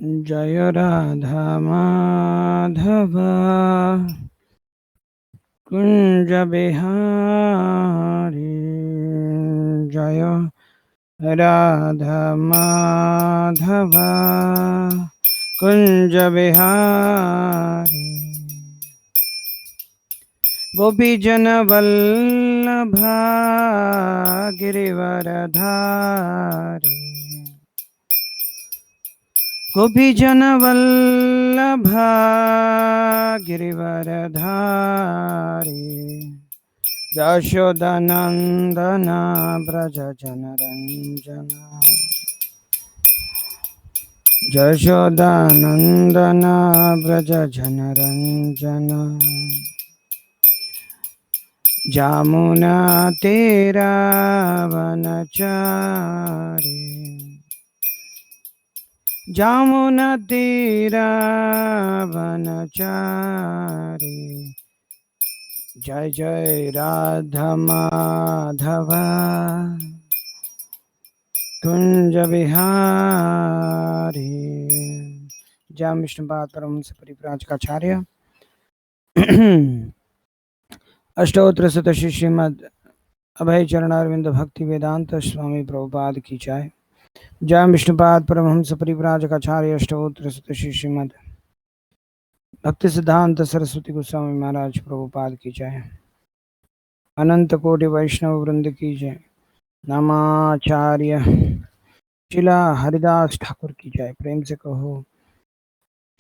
जय राधा माधव कुंज बिहारी। जय राधा माधव कुंज बिहारी। गोपीजन वल्लभा गिरिवरधारी। गोपीजन वल्लभा गिरिवरधारी। यशोदनंदन व्रज जनरंजन। यशोदानंदन व्रज जनरंजन। जामुना तेरा वनचारी। जामुना तेरा वनचारी। जय जय राधा माधव कुंज बिहारी। जय विष्णुपाद परमहंस परिव्राजकाचार्य अष्टोत्तर शतश्री श्रीमद अभय चरणारविंद भक्ति वेदांत स्वामी प्रभुपाद की जय। जय विष्णुपाद परमहंस परिव्राजकाचार्य अष्टोत्तर शतश्री श्रीमद भक्ति सिद्धांत सरस्वती गोस्वामी महाराज प्रभुपाद की जय। अनंत कोटि वैष्णव वृंद की जय। नामाचार्य शिला हरिदास ठाकुर की जय। प्रेम से कहो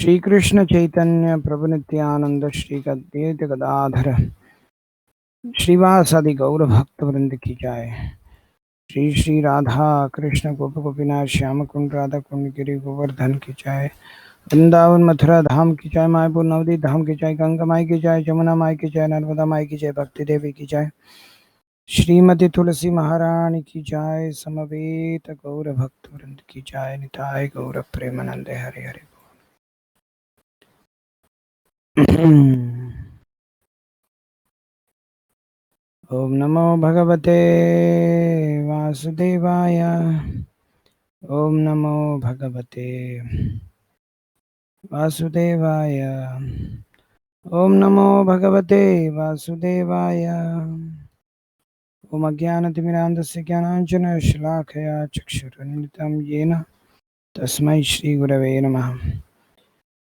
श्री कृष्ण चैतन्य प्रभु नित्यानंद श्री अद्वैत गदाधर श्रीवासादि गौर भक्त वृंद की जय। श्री श्री राधा कृष्ण गोप गोपीनाथ श्याम कुंड राधा कुंड गिरि गोवर्धन की जय। वृंदावन मथुरा धाम की जय। मायपुर नवदीप धाम की जय। गंगा माई की जय। जमुना माई की जय। नर्मदा माई की जय। भक्ति देवी की जय। श्रीमती तुलसी महारानी की जय। समवेत गौर भक्त वृंद की जय। निताय गौर प्रेमानंदे हरे हरे। ओम नमो भगवते वासुदेवाय। ओम नमो भगवते वासुदेवाय। ओम नमो भगवते वासुदेवाय। ओम अज्ञानतिमिरान्धस्य ज्ञानाञ्जनशलाकया चक्षुरुन्मिलितं येन तस्मै श्रीगुरवे नमः।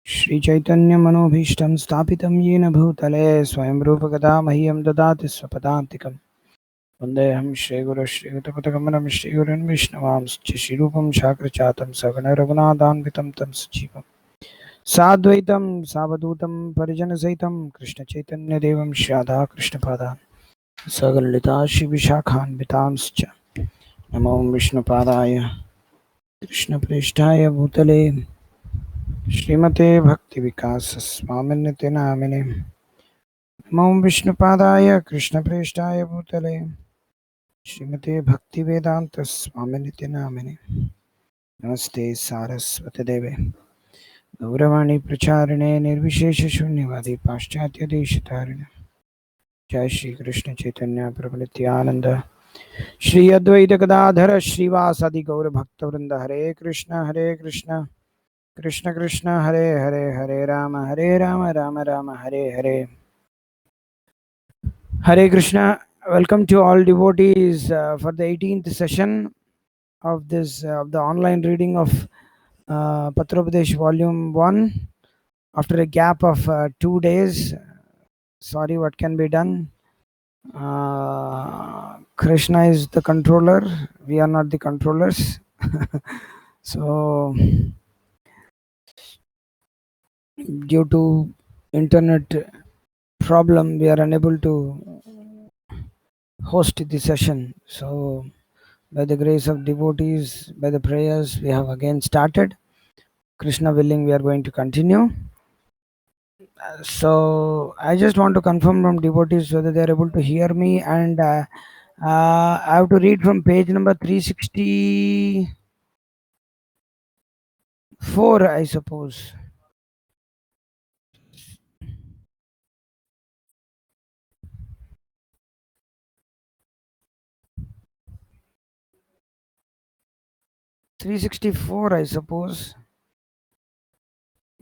श्रीचैतन्यमनोभीष्टं स्थापितं येन भूतले स्वयं रूपकदा मह्यं ददाति स्वपदान्तिकम्। वन्देऽहं श्रीगुरुं श्रीयुतपदकमलं श्रीगुरुन् विष्णुवांश्च श्रीरूपं शाकृचातं सगण रघुनाथान्वितं तं सजीवम् साद्वैतं सावधूतं परिजनसहितं कृष्णचैतन्यदेवं श्राद्धा कृष्णपादान् सगलिता शिविशाखान्वितांश्च नमो विष्णुपादाय कृष्णप्रेष्ठाय भूतले श्रीमते भक्तिविकासस्वामिन्निते नामिने। नमो विष्णुपादाय कृष्णप्रेष्ठाय भूतले श्रीमते भक्तिवेदान्तस्वामिन्निते नामिने। नमस्ते सारस्वती देवे गौरवाणी प्रचारिणे निर्विशेषशून्यवादी पाश्चात्यदेशतारिणे। जय श्री कृष्ण चैतन्य प्रभु नित्यानंद श्री अद्वैत गदाधर श्रीवासादि गौर भक्तवृंद। हरे Krishna Krishna Krishna Hare Hare Ram Ram Ram Hare Hare. Hare Krishna. Welcome to all devotees for the 18th session of this of the online reading of Patropadesh Volume 1 after a gap of 2 days. Sorry, what can be done? Krishna is the controller. We are not the controllers. So, due to internet problem, we are unable to host the session. So, by the grace of devotees, by the prayers, we have again started. Krishna willing, we are going to continue. So I just want to confirm from devotees whether they are able to hear me, and I have to read from page number 364, I suppose. I suppose.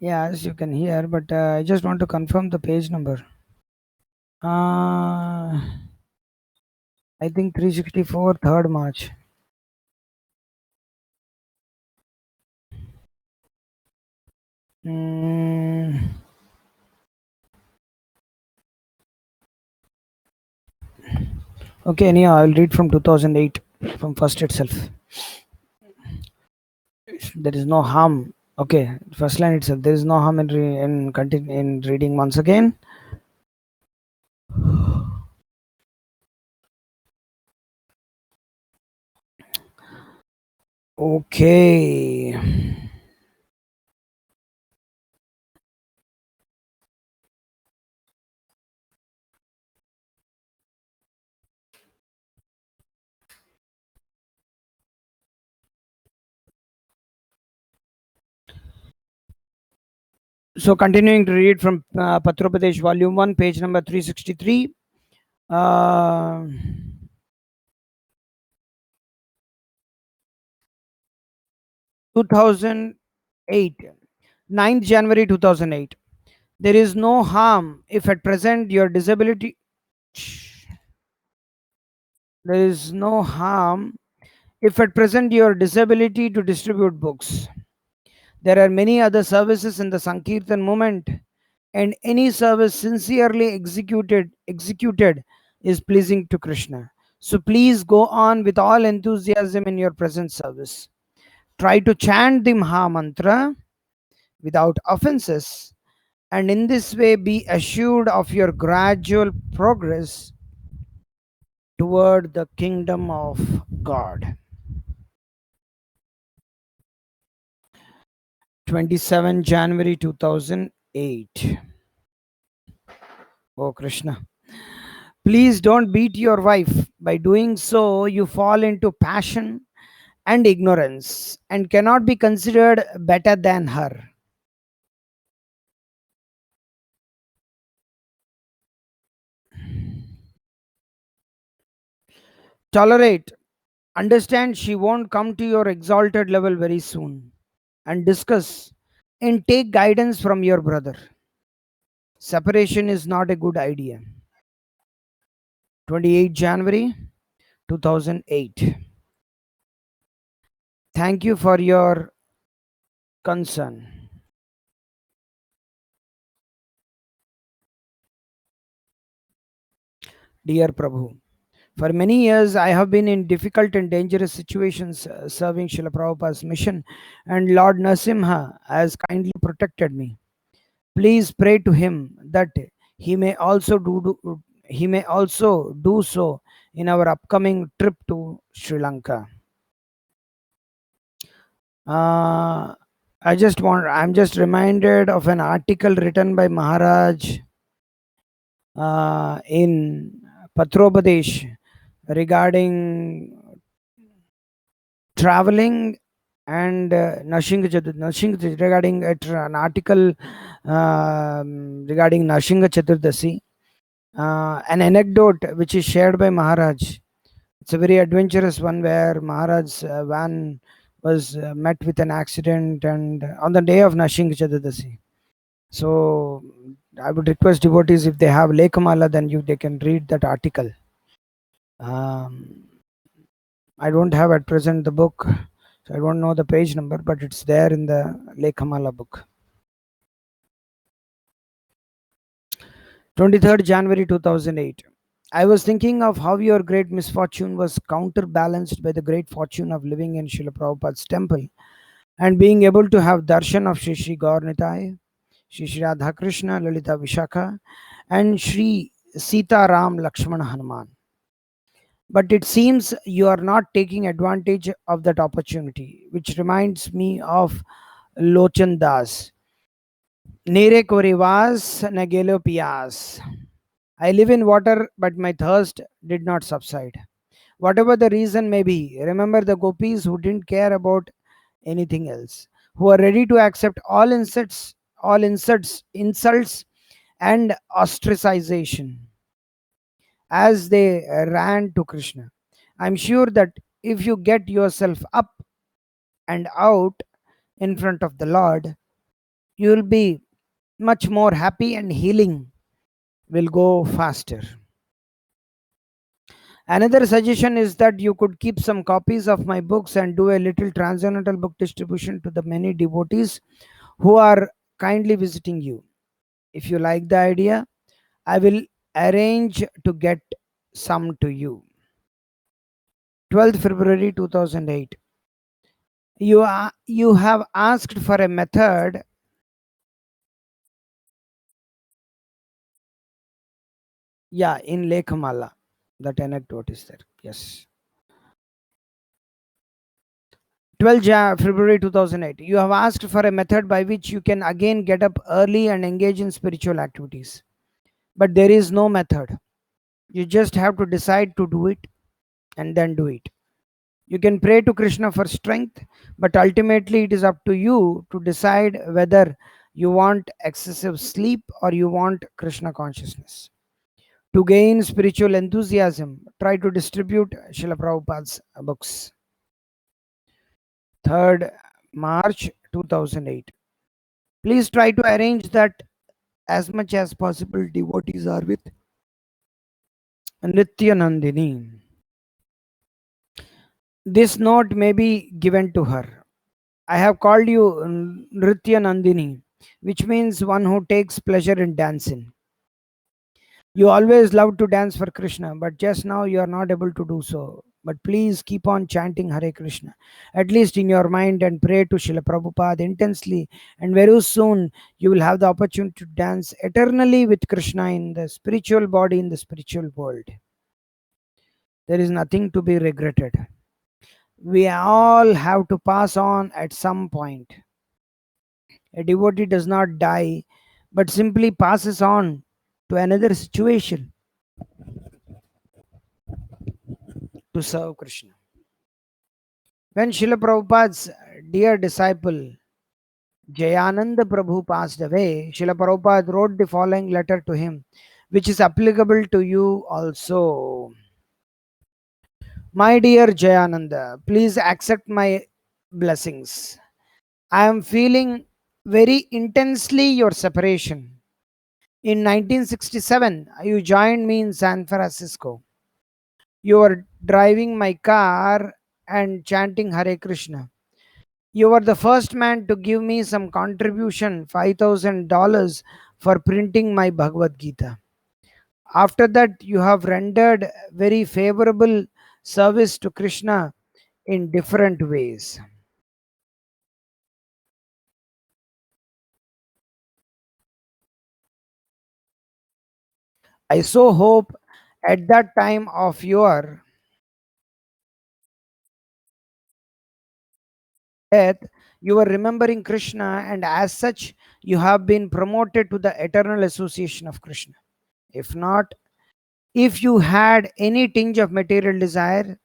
Yes, you can hear, but I just want to confirm the page number. I think 364, 3rd March. Mm, okay, anyhow, I'll read from 2008, from first itself. There is no harm. Okay, first line itself. There is no harm in in reading once again. Okay. So continuing to read from Patropadesh volume 1, page number 363. 2008, 9th January 2008. There is no harm if at present your disability. There is no harm if at present your disability to distribute books. There are many other services in the Sankirtan movement, and any service sincerely executed is pleasing to Krishna. So please go on with all enthusiasm in your present service. Try to chant the Maha Mantra without offenses, and in this way be assured of your gradual progress toward the kingdom of God. 27 January 2008. Oh Krishna. Please don't beat your wife. By doing so, you fall into passion and ignorance and cannot be considered better than her. Tolerate. Understand she won't come to your exalted level very soon. And discuss and take guidance from your brother. Separation is not a good idea. 28 January 2008. Thank you for your concern. Dear Prabhu, for many years I have been in difficult and dangerous situations serving Srila Prabhupada's mission, and Lord Narasimha has kindly protected me. Please pray to him that he may also do so in our upcoming trip to Sri Lanka. I'm just reminded of an article written by Maharaj in Patropadesh regarding traveling and regarding an article regarding Nashinga Chaturdasi, an anecdote which is shared by Maharaj. It's a very adventurous one where Maharaj's van was met with an accident and on the day of Nashinga Chaturdasi. So I would request devotees, if they have Lekamala, then they can read that article. I don't have at present the book, so I don't know the page number, but it's there in the Lekamala book. 23rd January 2008. I was thinking of how your great misfortune was counterbalanced by the great fortune of living in Srila Prabhupada's temple and being able to have darshan of Sri Sri Gaur Nitai, Sri Sri Radha Krishna, Lalita Vishakha, and Sri Sita Ram Lakshmana Hanuman. But it seems you are not taking advantage of that opportunity, which reminds me of Lochan Das. Nere ko rivas na gelo pias. I live in water, but my thirst did not subside. Whatever the reason may be, remember the gopis who didn't care about anything else, who are ready to accept insults, and ostracization as they ran to Krishna. I'm sure that if you get yourself up and out in front of the Lord, you will be much more happy and healing will go faster. Another suggestion is that you could keep some copies of my books and do a little transcendental book distribution to the many devotees who are kindly visiting you. If you like the idea, I will arrange to get some to you. 12th February 2008. You have asked for a method. Yeah, in Lekhamala. That anecdote is there. Yes. 12 February 2008. You have asked for a method by which you can again get up early and engage in spiritual activities. But there is no method. You just have to decide to do it and then do it. You can pray to Krishna for strength, but ultimately it is up to you to decide whether you want excessive sleep or you want Krishna consciousness. To gain spiritual enthusiasm, try to distribute Srila Prabhupada's books. 3rd March 2008. Please try to arrange that as much as possible devotees are with Nityanandini. This note may be given to her. I have called you Nrityanandini, which means one who takes pleasure in dancing. You always love to dance for Krishna, but just now you are not able to do so. But please keep on chanting Hare Krishna, at least in your mind, and pray to Srila Prabhupada intensely. And very soon you will have the opportunity to dance eternally with Krishna in the spiritual body, in the spiritual world. There is nothing to be regretted. We all have to pass on at some point. A devotee does not die, but simply passes on to another situation to serve Krishna. When Srila Prabhupada's dear disciple Jayananda Prabhu passed away, Srila Prabhupada wrote the following letter to him, which is applicable to you also. My dear Jayananda, please accept my blessings. I am feeling very intensely your separation. In 1967, you joined me in San Francisco. You were driving my car and chanting Hare Krishna. You were the first man to give me some contribution, $5,000 for printing my Bhagavad Gita. After that, you have rendered very favorable service to Krishna in different ways. I so hope at that time of your death, you were remembering Krishna, and as such, you have been promoted to the eternal association of Krishna. If not, if you had any tinge of material desire,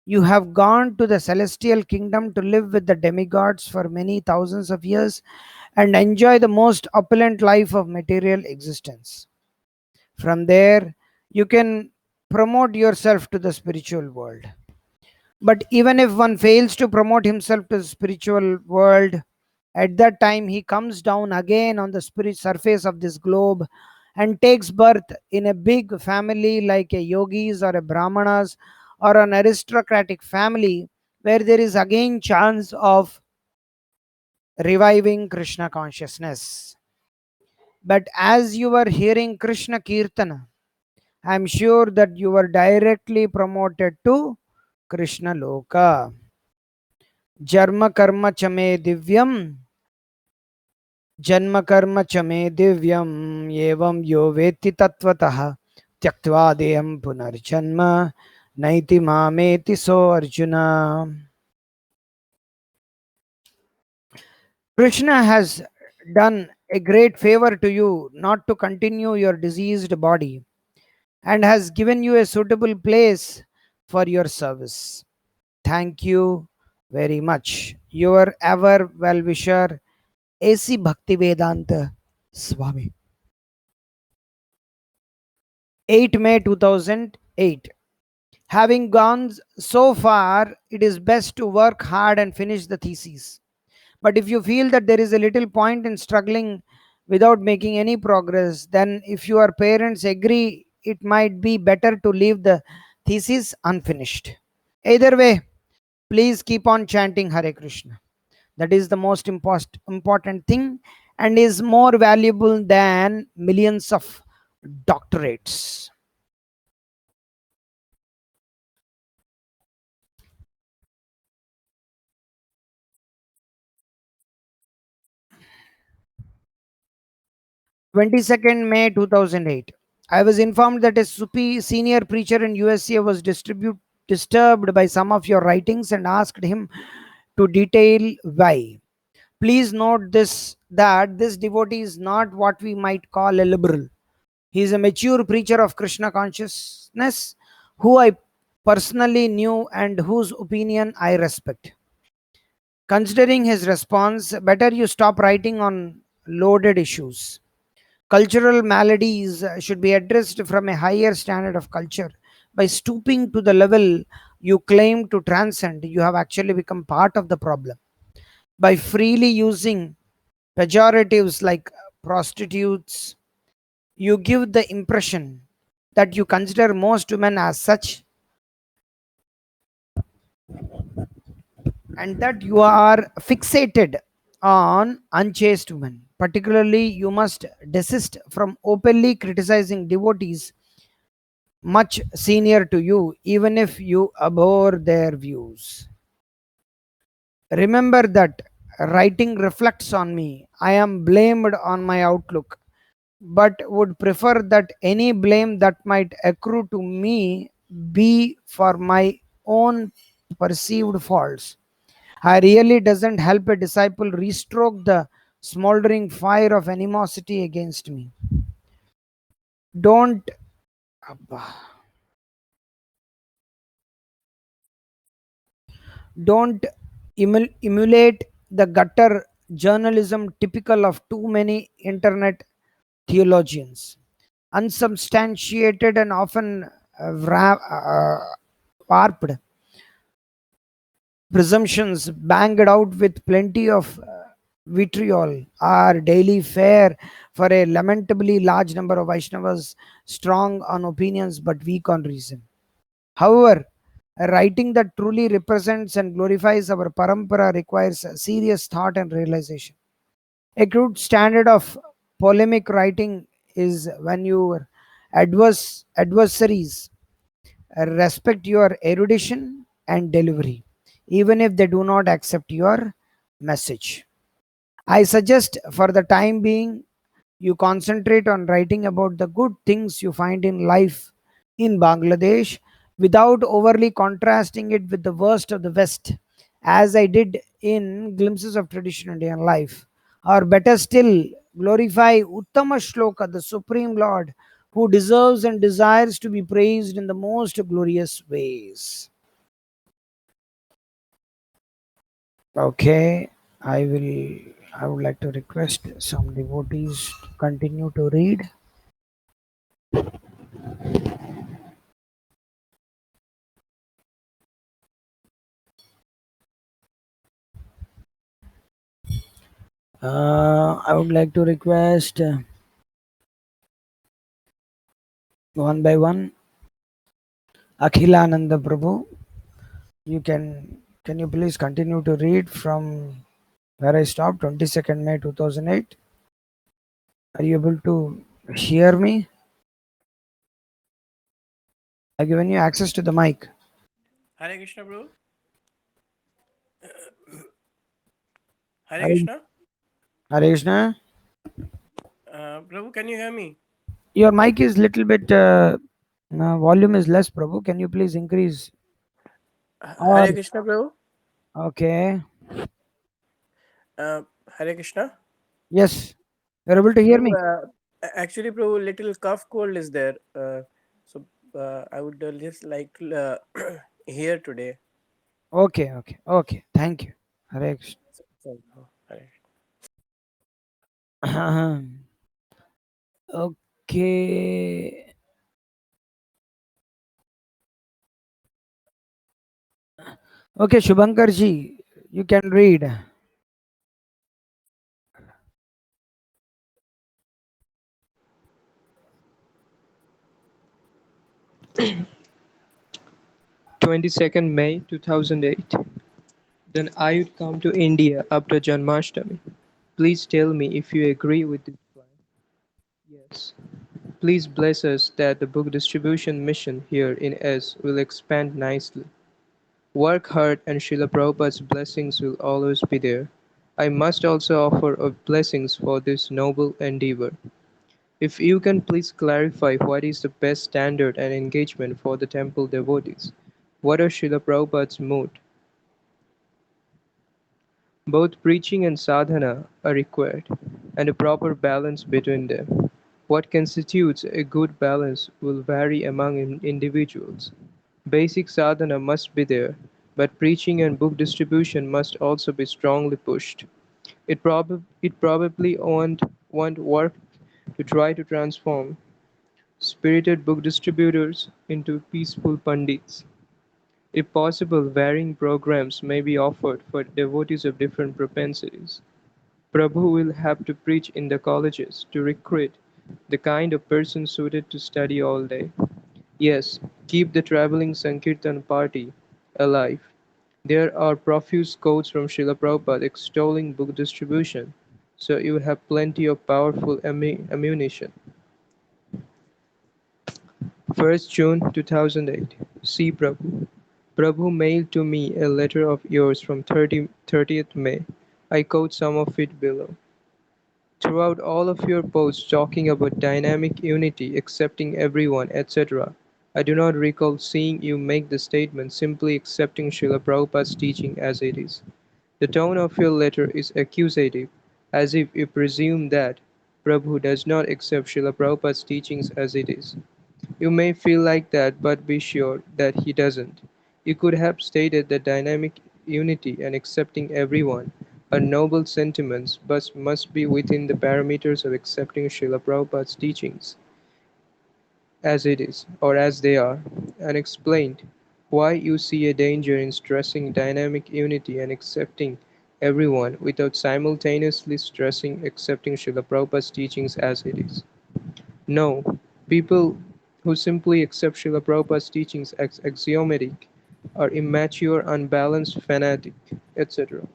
you have gone to the celestial kingdom to live with the demigods for many thousands of years and enjoy the most opulent life of material existence. From there, you can promote yourself to the spiritual world. But even if one fails to promote himself to the spiritual world, at that time he comes down again on the spirit surface of this globe and takes birth in a big family like a yogis or a brahmanas or an aristocratic family, where there is again chance of reviving Krishna consciousness. But as you were hearing Krishna Kirtana, I am sure that you were directly promoted to Krishna Loka. Jarma karma chame divyam, जन्म कर्म च मे दिव्यम एवं यो वेत्ति तत्वतः त्यक्त्वा देहं पुनर्जन्म नैति मामेति सो Arjun. Krishna has done a great favor to you not to continue your diseased body and has given you a suitable place for your service. Thank you very much. Your ever well wisher, A.C. Bhaktivedanta Swami. 8 May 2008. Having gone so far, it is best to work hard and finish the thesis. But if you feel that there is a little point in struggling without making any progress, then if your parents agree, it might be better to leave the thesis unfinished. Either way, please keep on chanting Hare Krishna. That is the most important thing and is more valuable than millions of doctorates. May 2008. I was informed that a senior preacher in USA was disturbed by some of your writings and asked him to detail why. Please note this that this devotee is not what we might call a liberal. He is a mature preacher of Krishna consciousness who I personally knew and whose opinion I respect. Considering his response, better you stop writing on loaded issues. Cultural maladies should be addressed from a higher standard of culture. By stooping to the level you claim to transcend, you have actually become part of the problem. By freely using pejoratives like prostitutes, you give the impression that you consider most women as such and that you are fixated on unchaste women. Particularly, you must desist from openly criticizing devotees much senior to you, even if you abhor their views. Remember that writing reflects on me. I am blamed on my outlook, but would prefer that any blame that might accrue to me be for my own perceived faults. I really doesn't help a disciple restroke the smoldering fire of animosity against me. Don't don't emulate the gutter journalism typical of too many internet theologians. Unsubstantiated and often warped presumptions banged out with plenty of vitriol are daily fare for a lamentably large number of Vaishnavas strong on opinions but weak on reason. However, a writing that truly represents and glorifies our parampara requires serious thought and realization. A good standard of polemic writing is when your adversaries respect your erudition and delivery, even if they do not accept your message. I suggest for the time being you concentrate on writing about the good things you find in life in Bangladesh without overly contrasting it with the worst of the West, as I did in Glimpses of Traditional Indian Life. Or better still, glorify Uttama Shloka, the Supreme Lord, who deserves and desires to be praised in the most glorious ways. Okay, I would like to request some devotees to continue to read. I would like to request one by one Akhilananda Prabhu. Can you please continue to read from where I stopped, 22nd May 2008? Are you able to hear me? I've given you access to the mic. Hare Krishna, bro. Hare Krishna. Hare Krishna. Prabhu, can you hear me? Your mic is little bit volume is less, Prabhu. Can you please increase? Or Hare Krishna, Prabhu. okay. Hare Krishna. Yes. You're able to hear Prabhu, me? actually, Prabhu, little cough cold is there. So I would just like to hear today. Okay, okay, okay. Thank you. Hare Krishna. Hare. Okay. Okay, Shubhankar ji, you can read. 22nd May 2008. Then I would come to India after Janmashtami. Please tell me if you agree with this plan. Yes. Please bless us that the book distribution mission here in S will expand nicely. Work hard and Srila Prabhupada's blessings will always be there. I must also offer of blessings for this noble endeavor. If you can please clarify what is the best standard and engagement for the temple devotees. What are Srila Prabhupada's mood? Both preaching and sadhana are required, and a proper balance between them. What constitutes a good balance will vary among individuals. Basic sadhana must be there, but preaching and book distribution must also be strongly pushed. It probably won't want work to try to transform spirited book distributors into peaceful pandits. If possible, varying programs may be offered for devotees of different propensities. Prabhu will have to preach in the colleges to recruit the kind of person suited to study all day. Yes, keep the traveling Sankirtan party alive. There are profuse quotes from Srila Prabhupada extolling book distribution, so you have plenty of powerful ammunition. 1st June 2008. See Prabhu. Prabhu mailed to me a letter of yours from 30th May. I quote some of it below. Throughout all of your posts talking about dynamic unity, accepting everyone, etc., I do not recall seeing you make the statement simply accepting Srila Prabhupada's teaching as it is. The tone of your letter is accusative, as if you presume that Prabhu does not accept Srila Prabhupada's teachings as it is. You may feel like that, but be sure that he doesn't. You could have stated that dynamic unity and accepting everyone are noble sentiments but must be within the parameters of accepting Srila Prabhupada's teachings as it is, or as they are, and explained why you see a danger in stressing dynamic unity and accepting everyone without simultaneously stressing accepting Srila Prabhupada's teachings as it is. No, people who simply accept Srila Prabhupada's teachings as axiomatic are immature, unbalanced, fanatic, etc.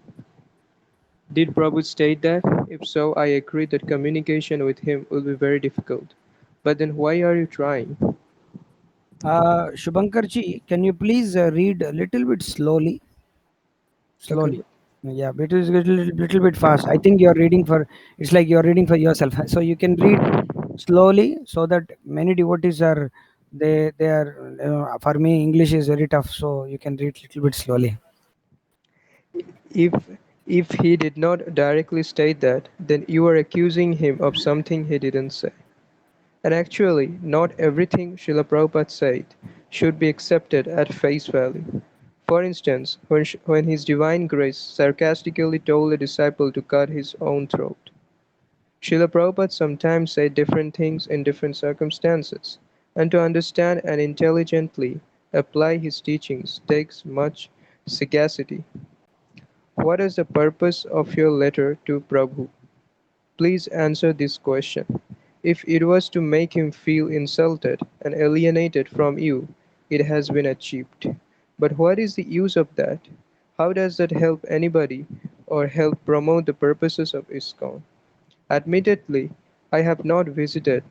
Did Prabhu state that? If so, I agree that communication with him will be very difficult. But then why are you trying? Shubhankarji, can you please read a little bit slowly? Okay. Slowly. Yeah, but it is a little bit fast. I think you're reading for, it's like you're reading for yourself. So you can read slowly so that many devotees are, they are, for me, English is very tough. So you can read little bit slowly. If if he did not directly state that, then you are accusing him of something he didn't say. And actually, not everything Srila Prabhupada said should be accepted at face value. For instance, when His Divine Grace sarcastically told a disciple to cut his own throat, Srila Prabhupada sometimes said different things in different circumstances, and to understand and intelligently apply his teachings takes much sagacity. What is the purpose of your letter to Prabhu? Please answer this question. If it was to make him feel insulted and alienated from you, it has been achieved. But what is the use of that? How does that help anybody or help promote the purposes of ISKCON? Admittedly, I have not visited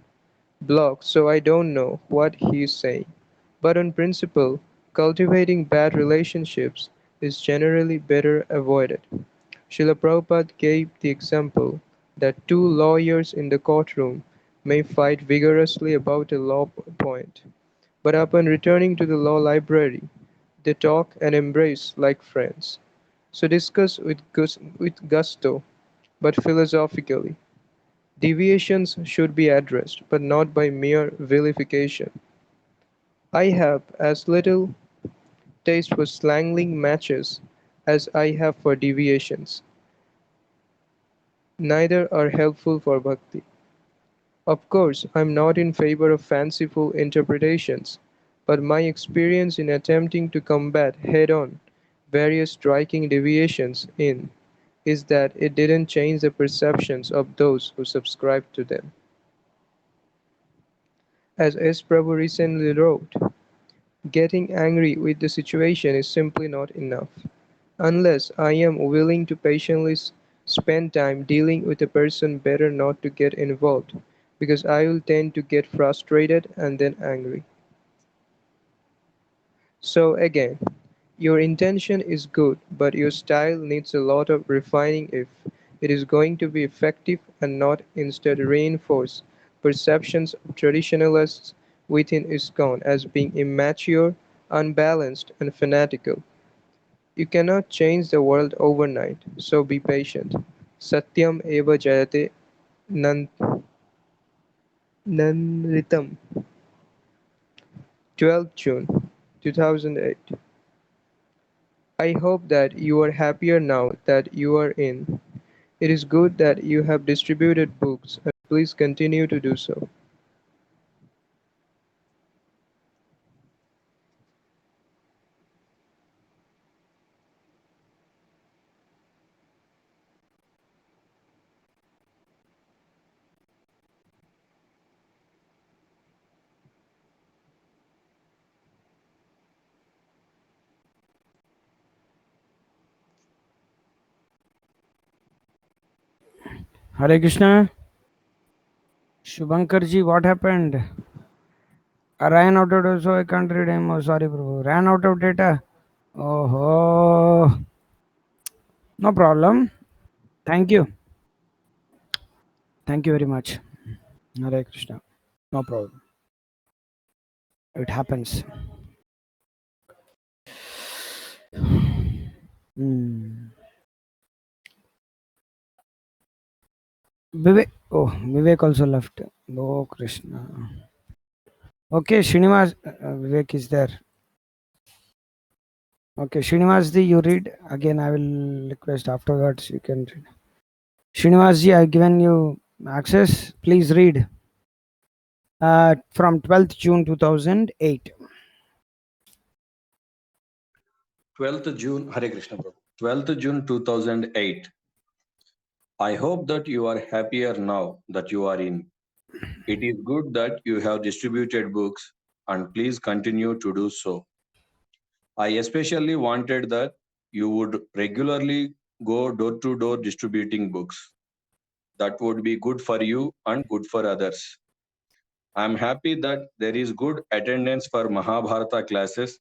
blog, so I don't know what he is saying. But on principle, cultivating bad relationships is generally better avoided. Srila Prabhupada gave the example that two lawyers in the courtroom may fight vigorously about a law point, but upon returning to the law library, they talk and embrace like friends. So discuss with gusto, but philosophically. Deviations should be addressed, but not by mere vilification. I have as little taste for slanging matches as I have for deviations. Neither are helpful for bhakti. Of course, I am not in favor of fanciful interpretations, but my experience in attempting to combat head-on various striking deviations in is that it didn't change the perceptions of those who subscribed to them. As S. Prabhu recently wrote, Getting angry with the situation is simply not enough. Unless I am willing to patiently spend time dealing with a person, better not to get involved, because I will tend to get frustrated and then angry. So again, your intention is good, but your style needs a lot of refining if it is going to be effective and not instead reinforce perceptions of traditionalists within ISKCON as being immature, unbalanced, and fanatical. You cannot change the world overnight, so be patient. Satyam eva jayate nan- nanritam. 12th June 2008. I hope that you are happier now that you are in. It is good that you have distributed books, and please continue to do so. Hare Krishna. Shubhankar ji, what happened? I ran out of data, so I can't read him. Oh, sorry, Prabhu. Ran out of data. Oh, no problem. Thank you. Thank you very much. Hare Krishna. No problem. It happens. Hmm. Vivek. Oh, Vivek also left. Oh, Krishna. Okay, Srinivas. Vivek is there. Okay, Srinivas ji, you read. Again, I will request afterwards. You can read. Srinivas ji, I've given you access. Please read. From 12th June 2008. 12th June, Hare Krishna Prabhu. 12th June 2008. I hope that you are happier now that you are in. It is good that you have distributed books and please continue to do so. I especially wanted that you would regularly go door to door distributing books. That would be good for you and good for others. I am happy that there is good attendance for Mahabharata classes,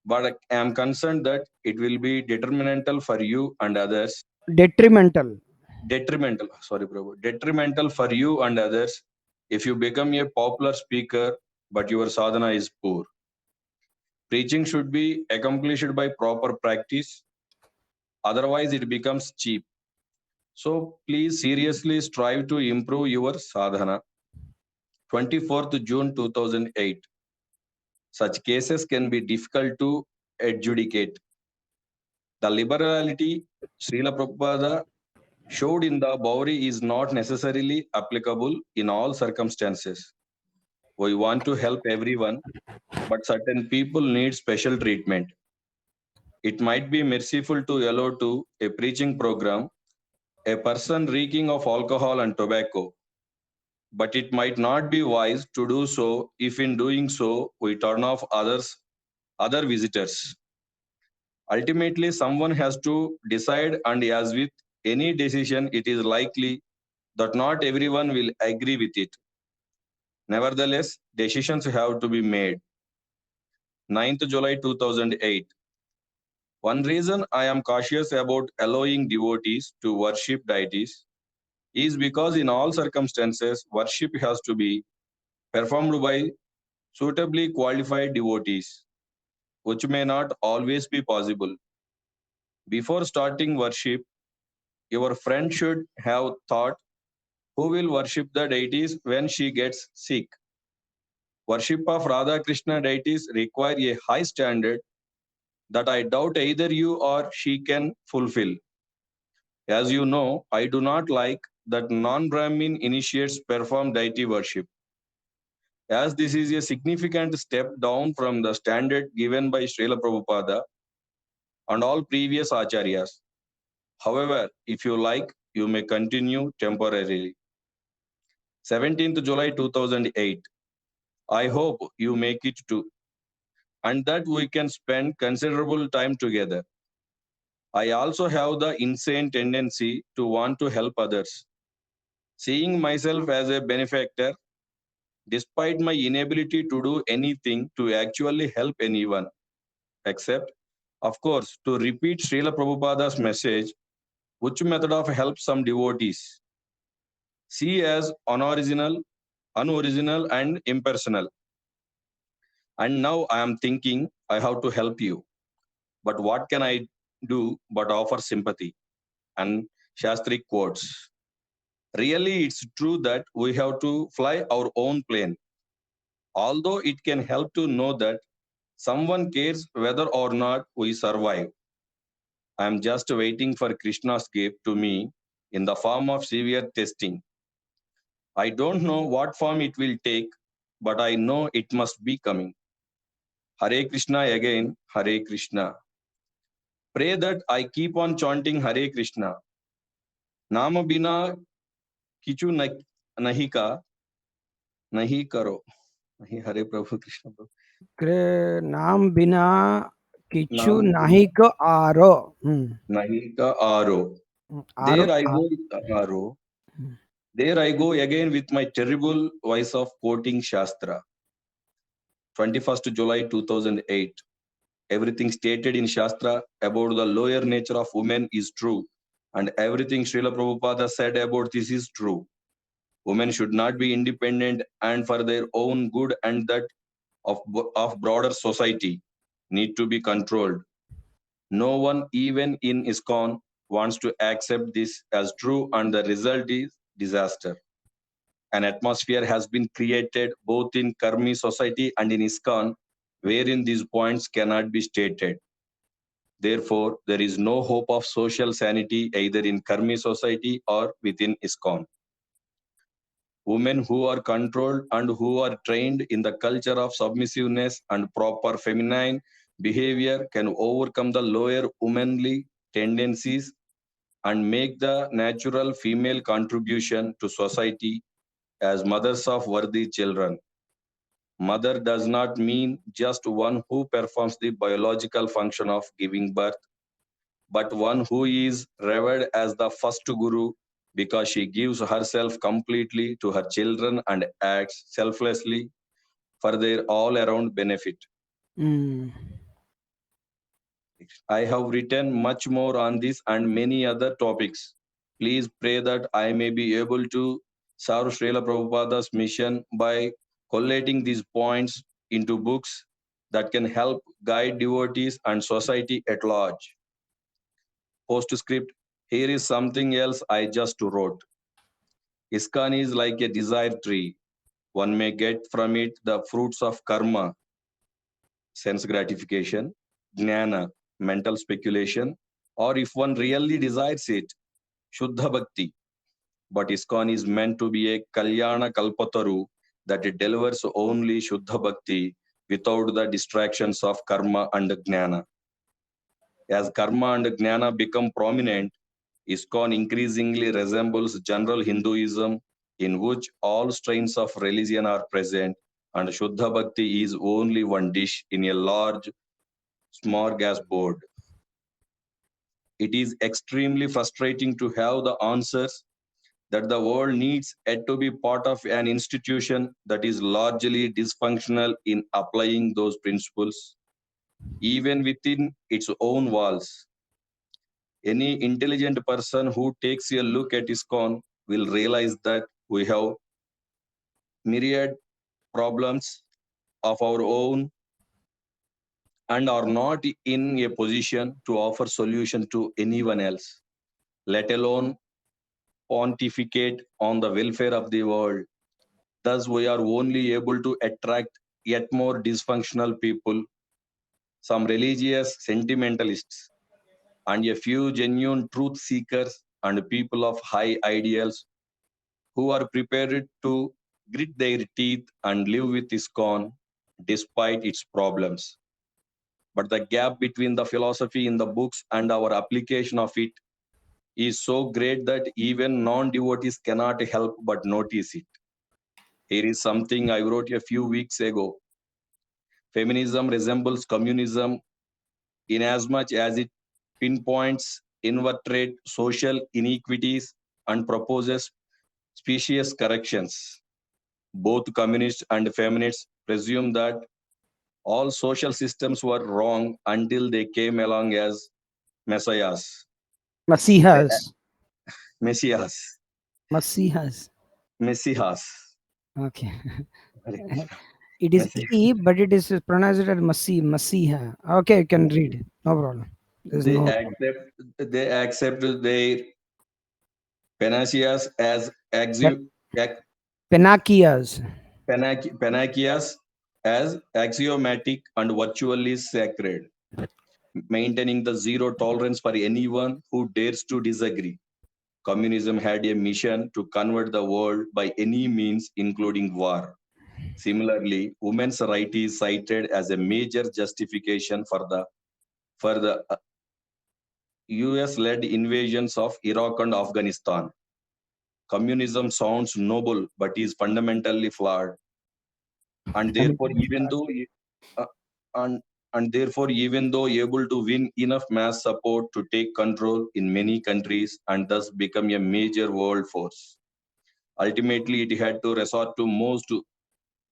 but I am concerned that it will be detrimental for you and others. Detrimental for you and others if you become a popular speaker but your sadhana is poor. Preaching should be accomplished by proper practice, otherwise it becomes cheap. So please seriously strive to improve your sadhana. 24th June 2008. Such cases can be difficult to adjudicate. The liberality Srila Prabhupada showed in the Bauri is not necessarily applicable in all circumstances. We want to help everyone, but certain people need special treatment. It might be merciful to allow to a preaching program a person reeking of alcohol and tobacco, but it might not be wise to do so if in doing so we turn off other visitors. Ultimately, someone has to decide, and as with any decision, it is likely that not everyone will agree with it. Nevertheless, decisions have to be made. 9th July 2008. One reason I am cautious about allowing devotees to worship deities is because in all circumstances, worship has to be performed by suitably qualified devotees, which may not always be possible. Before starting worship, your friend should have thought who will worship the deities when she gets sick. Worship of Radha Krishna deities require a high standard that I doubt either you or she can fulfill. As you know, I do not like that non-Brahmin initiates perform deity worship, as this is a significant step down from the standard given by Srila Prabhupada and all previous acharyas. However, if you like, you may continue temporarily. 17th July 2008. I hope you make it to. and that we can spend considerable time together. I also have the insane tendency to want to help others, seeing myself as a benefactor despite my inability to do anything to actually help anyone, except, of course, to repeat Srila Prabhupada's message, which method of help some devotees see as unoriginal and impersonal. And now I am thinking I have to help you. But what can I do but offer sympathy? And Shastri quotes, really, it's true that we have to fly our own plane. Although it can help to know that someone cares whether or not we survive. I am just waiting for Krishna's gift to me in the form of severe testing. I don't know what form it will take, but I know it must be coming. Hare Krishna again, Hare Krishna. Pray that I keep on chanting Hare Krishna. Nama bina kichu nahi ka, nahi karo. Hare Prabhu Krishna Prabhu. नाम बिना किछु नाम नाही क आरो nahi ka aro. आरो There I go, aro. There I go again with my terrible voice of quoting Shastra. 21st July 2008. Everything stated in Shastra about the lower nature of women is true, and everything Srila Prabhupada said about this is true. Women should not be independent and for their own good and that of broader society need to be controlled. No one, even in ISKCON, wants to accept this as true, and the result is disaster. An atmosphere has been created both in Karmi society and in ISKCON, wherein these points cannot be stated. Therefore, there is no hope of social sanity either in Karmi society or within ISKCON. Women who are controlled and who are trained in the culture of submissiveness and proper feminine behavior can overcome the lower womanly tendencies and make the natural female contribution to society as mothers of worthy children. Mother does not mean just one who performs the biological function of giving birth, but one who is revered as the first guru because she gives herself completely to her children and acts selflessly for their all around benefit. I have written much more on this and many other topics. Please pray that I may be able to serve Srila Prabhupada's mission by collating these points into books that can help guide devotees and society at large. Postscript, here is something else I just wrote. ISKCON is like a desire tree. One may get from it the fruits of karma, sense gratification, jnana, mental speculation, or if one really desires it, Shuddha Bhakti. But ISKCON is meant to be a Kalyana Kalpataru that it delivers only Shuddha Bhakti without the distractions of karma and jnana. As karma and jnana become prominent, ISKCON increasingly resembles general Hinduism in which all strains of religion are present and Shuddha Bhakti is only one dish in a large smorgasbord. It is extremely frustrating to have the answers that the world needs yet to be part of an institution that is largely dysfunctional in applying those principles, even within its own walls. Any intelligent person who takes a look at ISKCON will realize that we have myriad problems of our own and are not in a position to offer solution to anyone else, let alone pontificate on the welfare of the world. Thus, we are only able to attract yet more dysfunctional people, some religious sentimentalists, and a few genuine truth seekers and people of high ideals who are prepared to grit their teeth and live with ISKCON despite its problems. But the gap between the philosophy in the books and our application of it is so great that even non-devotees cannot help but notice it. Here is something I wrote a few weeks ago. Feminism resembles communism inasmuch as it pinpoints inverted social inequities and proposes specious corrections. Both communists and feminists presume that all social systems were wrong until they came along as messiahs. Masihas. Messiahs. Masihas. Messiahs. Okay. Hare Krishna. It is Messiah. E, but it is pronounced as Masiha. Okay, you can read. No problem. There's They no accept their panacеas as Penakias. panacеas as axiomatic and virtually sacred, maintaining the zero tolerance for anyone who dares to disagree. Communism had a mission to convert the world by any means, including war. Similarly, women's right is cited as a major justification for the US-led invasions of Iraq and Afghanistan. Communism sounds noble but is fundamentally flawed, and therefore, even though uh, and and therefore, even though able to win enough mass support to take control in many countries and thus become a major world force, ultimately it had to resort to most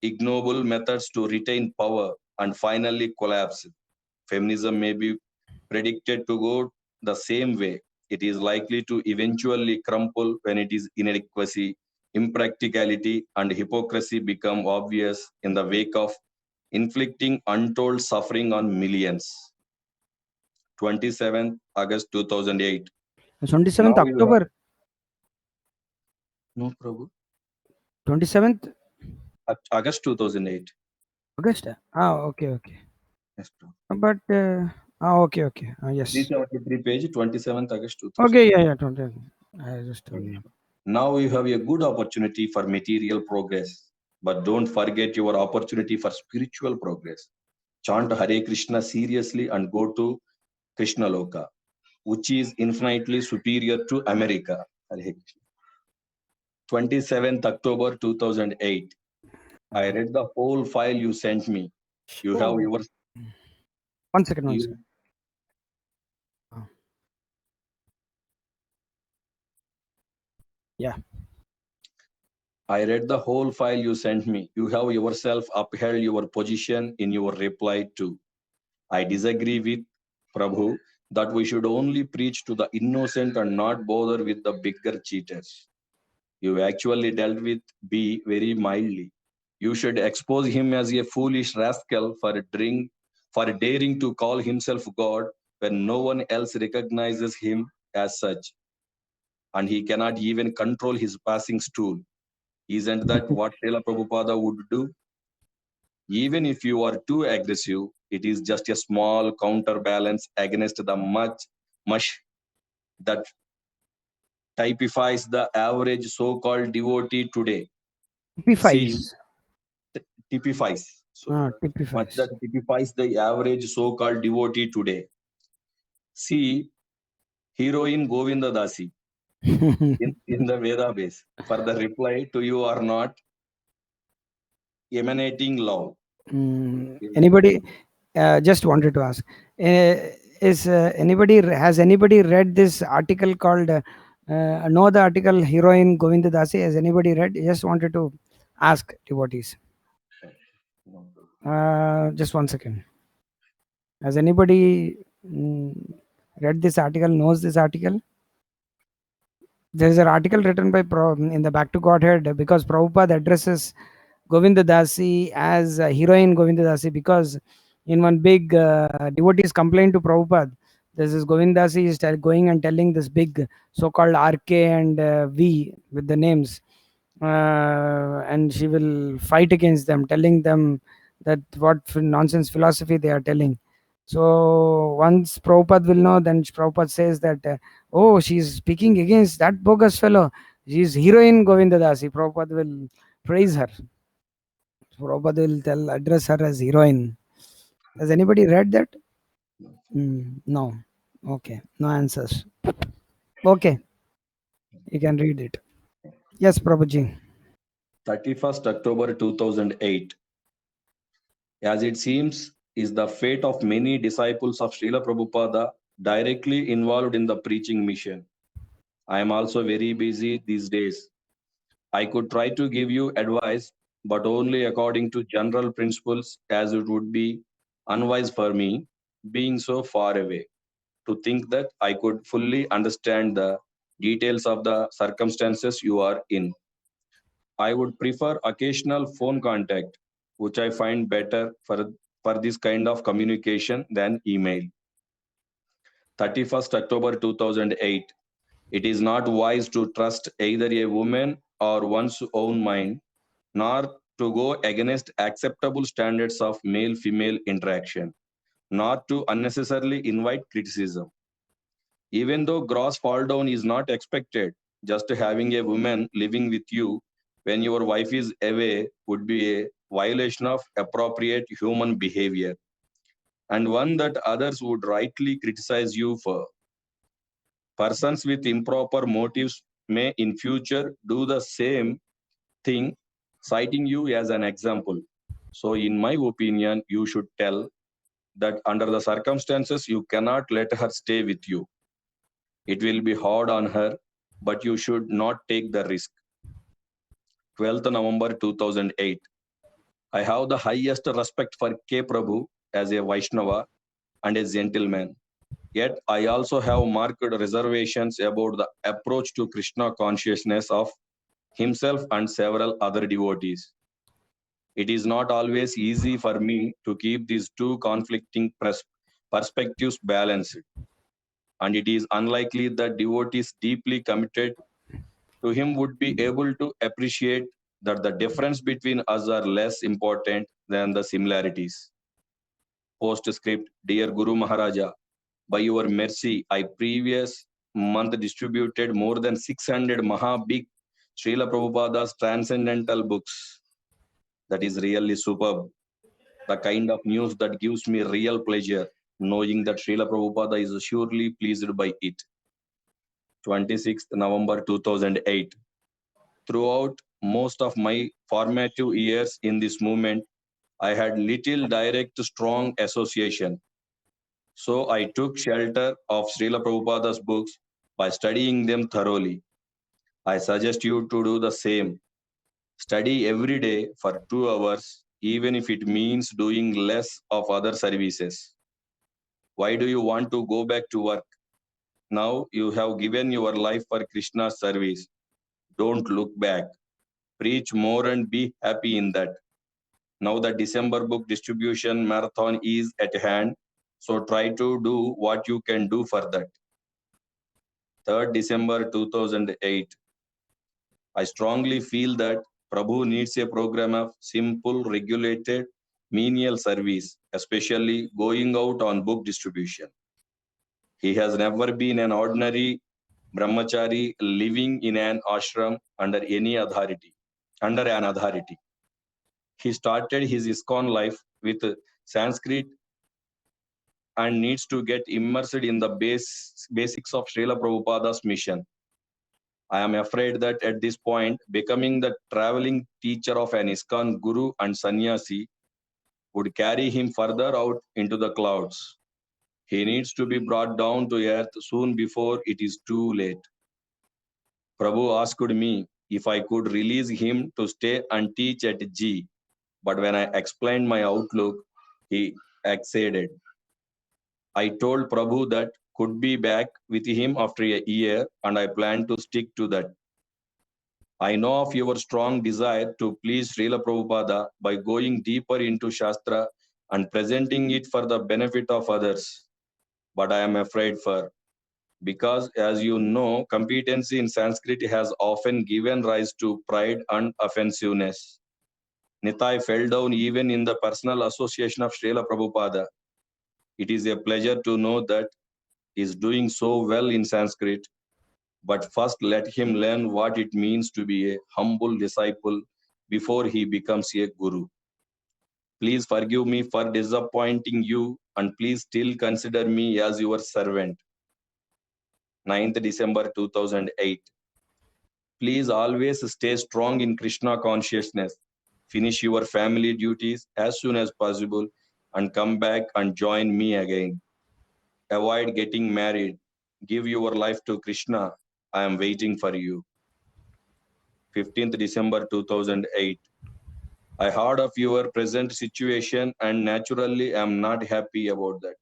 ignoble methods to retain power and finally collapse. Feminism may be predicted to go the same way. It is likely to eventually crumple when it is inadequacy, impracticality, and hypocrisy become obvious in the wake of inflicting untold suffering on millions. 27th August 2008. 27th Now you have October. no Prabhu. 27th August 2008. August. Okay. Yes, Prabhu. But okay. Yes. 373 page, 27th August 2008. Okay, yeah. 20. I just told you. Now you have a good opportunity for material progress, but don't forget your opportunity for spiritual progress. Chant Hare Krishna seriously and go to Krishna Loka, which is infinitely superior to America. Hare Krishna. 27th October 2008. I read the whole file you sent me. You have Oh, your 1 second. you, Yeah. I read the whole file you sent me. You have yourself upheld your position in your reply to. I disagree with Prabhu that we should only preach to the innocent and not bother with the bigger cheaters. You actually dealt with B very mildly. You should expose him as a foolish rascal for daring to call himself God when no one else recognizes him as such, and he cannot even control his passing stool. Isn't that what Srila Prabhupada would do? Even if you are too aggressive, it is just a small counterbalance against the much that typifies the average so-called devotee today. See, Typifies. typifies. So much Typifies. that typifies the average so-called devotee today. See, heroine Govinda Dasi in the Veda base for the reply to you are not emanating love. Anybody? Just wanted to ask. Has anybody read this article called? Know the article Heroine Govinda Dasi? Has anybody read? Just wanted to ask devotees. Just 1 second. Has anybody read this article? Knows this article? There is an article written by in the Back to Godhead because Prabhupada addresses Govinda Dasi as heroine Govinda Dasi because in one big devotees complaint to Prabhupada. This is Govinda Dasi is going and telling this big so-called RK and V with the names, and she will fight against them, telling them that what nonsense philosophy they are telling. So once Prabhupada will know, then Prabhupada says that, oh, she's speaking against that bogus fellow. She's heroine Govinda Dasi. Prabhupada will praise her. Prabhupada will address her as heroine. Has anybody read that? No. Okay. No answers. Okay. You can read it. Yes, Prabhuji. 31st October 2008. as it seems is the fate of many disciples of Srila Prabhupada directly involved in the preaching mission. I am also very busy these days. I could try to give you advice, but only according to general principles, as it would be unwise for me, being so far away, to think that I could fully understand the details of the circumstances you are in. I would prefer occasional phone contact, which I find better for this kind of communication than email. 31st October 2008. It is not wise to trust either a woman or one's own mind, nor to go against acceptable standards of male female interaction, nor to unnecessarily invite criticism. Even though gross fall down is not expected, just having a woman living with you when your wife is away would be a violation of appropriate human behavior, and one that others would rightly criticize you for. Persons with improper motives may in future do the same thing, citing you as an example. So, in my opinion, you should tell that under the circumstances, you cannot let her stay with you. It will be hard on her, but you should not take the risk. 12th November 2008. I have the highest respect for K. Prabhu as a Vaishnava and a gentleman. Yet I also have marked reservations about the approach to Krishna consciousness of himself and several other devotees. It is not always easy for me to keep these two conflicting perspectives balanced, and it is unlikely that devotees deeply committed to him would be able to appreciate that the difference between us are less important than the similarities. Postscript. Dear Guru Maharaja, by your mercy, I previous month distributed more than 600 Mahabig Srila Prabhupada's transcendental books. That is really superb. The kind of news that gives me real pleasure, knowing that Srila Prabhupada is surely pleased by it. 26th November 2008. Throughout most of my formative years in this movement, I had little direct strong association. So I took shelter of Srila Prabhupada's books by studying them thoroughly. I suggest you to do the same. Study every day for 2 hours, even if it means doing less of other services. Why do you want to go back to work? Now you have given your life for Krishna's service. Don't look back. Preach more and be happy in that. Now the December book distribution marathon is at hand, so try to do what you can do for that. 3rd December 2008. I strongly feel that Prabhu needs a program of simple, regulated, menial service, especially going out on book distribution. He has never been an ordinary brahmachari living in an ashram under an authority. He started his ISKCON life with Sanskrit and needs to get immersed in the basics of Srila Prabhupada's mission. I am afraid that at this point, becoming the traveling teacher of an ISKCON guru and sannyasi would carry him further out into the clouds. He needs to be brought down to earth soon before it is too late. Prabhu asked me if I could release him to stay and teach at G, but when I explained my outlook, he acceded. I told Prabhu that could be back with him after a year, and I plan to stick to that. I know of your strong desire to please Srila Prabhupada by going deeper into Shastra and presenting it for the benefit of others. But I am afraid because as you know, competency in Sanskrit has often given rise to pride and offensiveness. Nitai fell down even in the personal association of Srila Prabhupada. It is a pleasure to know that he is doing so well in Sanskrit, but first let him learn what it means to be a humble disciple before he becomes a guru. Please forgive me for disappointing you, and please still consider me as your servant. 9th December 2008. Please always stay strong in Krishna consciousness. Finish your family duties as soon as possible and come back and join me again. Avoid getting married. Give your life to Krishna. I am waiting for you. 15th December 2008. I heard of your present situation and naturally am not happy about that.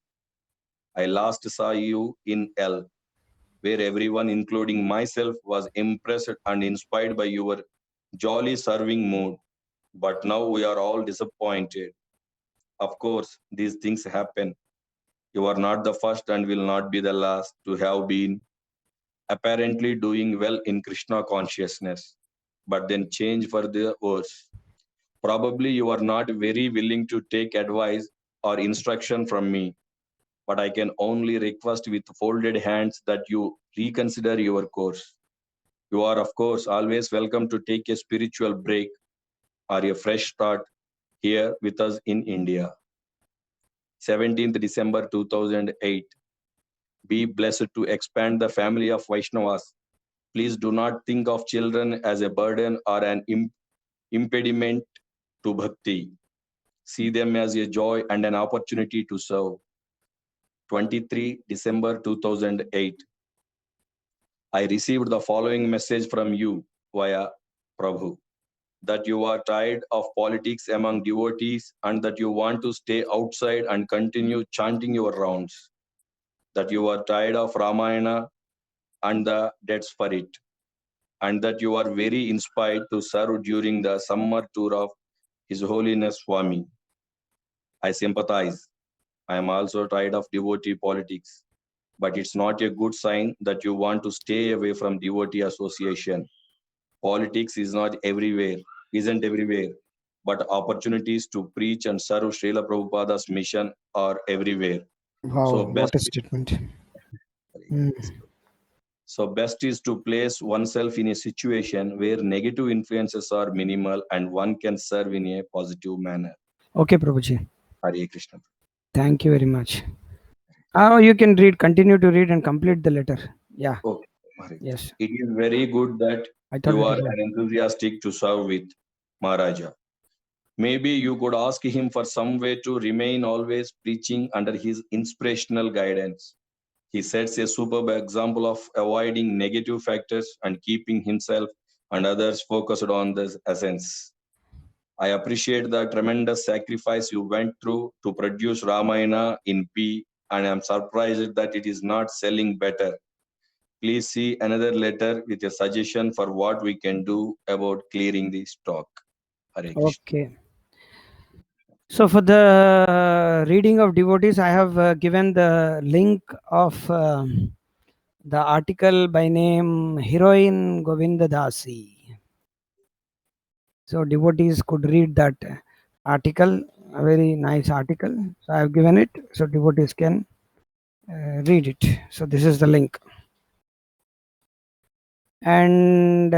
I last saw you in L, where everyone, including myself, was impressed and inspired by your jolly serving mood. But now we are all disappointed. Of course, these things happen. You are not the first and will not be the last to have been apparently doing well in Krishna consciousness, but then change for the worse. Probably you are not very willing to take advice or instruction from me, but I can only request with folded hands that you reconsider your course. You are, of course, always welcome to take a spiritual break or a fresh start here with us in India. 17th December 2008. Be blessed to expand the family of Vaishnavas. Please do not think of children as a burden or an impediment to bhakti. See them as a joy and an opportunity to serve. 23 December 2008. I received the following message from you via Prabhu, that you are tired of politics among devotees and that you want to stay outside and continue chanting your rounds, that you are tired of Ramayana and the deaths for it, and that you are very inspired to serve during the summer tour of His Holiness Swami. I sympathize. I am also tired of devotee politics, but it's not a good sign that you want to stay away from devotee association. Politics isn't everywhere, but opportunities to preach and serve Srila Prabhupada's mission are everywhere. Wow, So what a statement. So best is to place oneself in a situation where negative influences are minimal and one can serve in a positive manner. Okay, Prabhuji. Hare Krishna. Thank you very much. You can continue to read and complete the letter. Yeah. Okay. Hare. Yes. It is very good that I thought you it are was- an enthusiastic to serve with Maharaja. Maybe you could ask him for some way to remain always preaching under his inspirational guidance. He sets a superb example of avoiding negative factors and keeping himself and others focused on the essence. I appreciate the tremendous sacrifice you went through to produce Ramayana in P, and I'm surprised that it is not selling better. Please see another letter with a suggestion for what we can do about clearing the stock. Hare Krishna. Okay. So for the reading of devotees, I have given the link of the article by name Heroine Govinda Dasi. So devotees could read that article, a very nice article. So I have given it so devotees can read it. So this is the link. And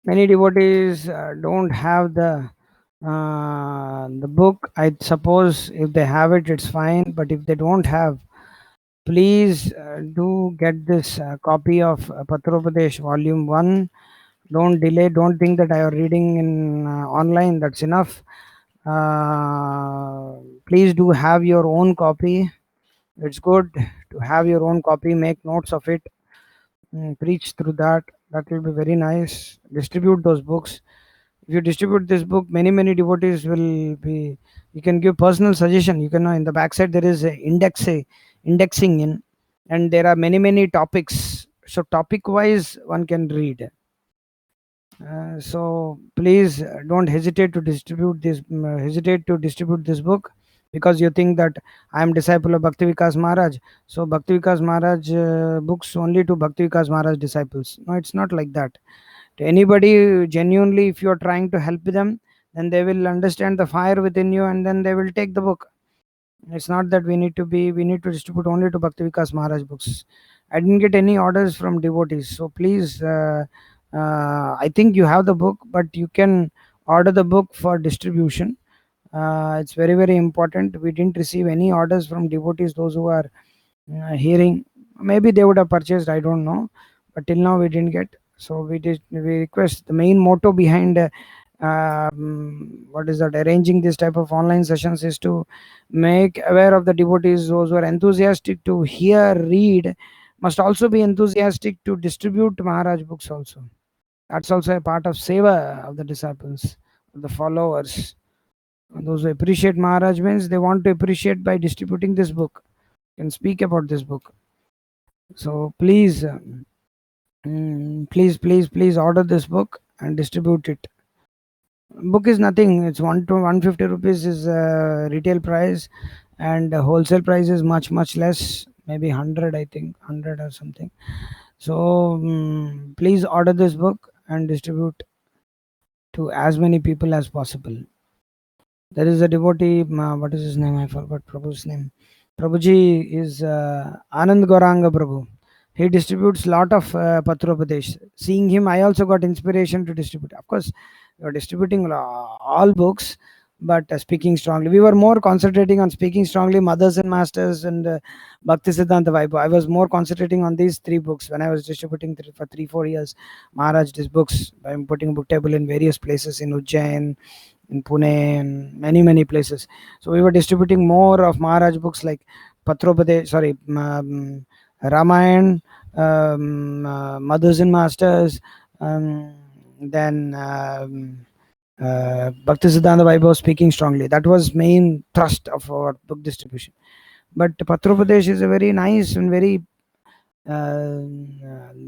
many devotees don't have the book. I suppose if they have it, it's fine. But if they don't have, please do get this copy of Patropadesh Volume 1. Don't delay. Don't think that I am reading in online. That's enough. Please do have your own copy. It's good to have your own copy. Make notes of it. Preach through that. That will be very nice. Distribute those books. If you distribute this book, many devotees will be. You can give personal suggestion. You can in the backside there is a indexing in, and there are many topics. So topic wise, one can read. So please don't hesitate to distribute this book, because you think that I am disciple of Bhakti Vikas Maharaj, so Bhakti Vikas Maharaj books only to Bhakti Vikas Maharaj disciples. No, it's not like that. To anybody, genuinely, if you are trying to help them, then they will understand the fire within you, and then they will take the book. It's not that we need to distribute only to Bhakti Vikas Maharaj books. I didn't get any orders from devotees, so please, I think you have the book, but you can order the book for distribution. It's very important. We didn't receive any orders from devotees. Those who are hearing, maybe they would have purchased, I don't know, but till now we didn't get. So we request the main motto behind what is that, arranging this type of online sessions is to make aware of the devotees. Those who are enthusiastic to hear, read, must also be enthusiastic to distribute Maharaj books also. That's also a part of seva of the disciples, of the followers. And those who appreciate Maharaj means they want to appreciate by distributing this book and speak about this book. So please, please order this book and distribute it. Book is nothing. It's 1 to 150 rupees is retail price, and wholesale price is much less. Maybe 100, I think 100 or something. So please order this book and distribute to as many people as possible. There is a devotee. What is his name? I forgot Prabhu's name. Prabhuji is Anand Goranga Prabhu. He distributes lot of Patropadesh. Seeing him, I also got inspiration to distribute. Of course, we are distributing all books, but speaking strongly. We were more concentrating on speaking strongly, Mothers and Masters, and Bhakti Siddhanta Vaibhav. I was more concentrating on these three books when I was distributing for 3-4 years. Maharaj, these books. I'm putting a book table in various places in Ujjain, in Pune, and many places. So we were distributing more of Maharaj books like Ramayan, Mothers and Masters, then Bhakti Siddhanta Vaibhav, speaking strongly. That was main thrust of our book distribution. But Patropadesh is a very nice and very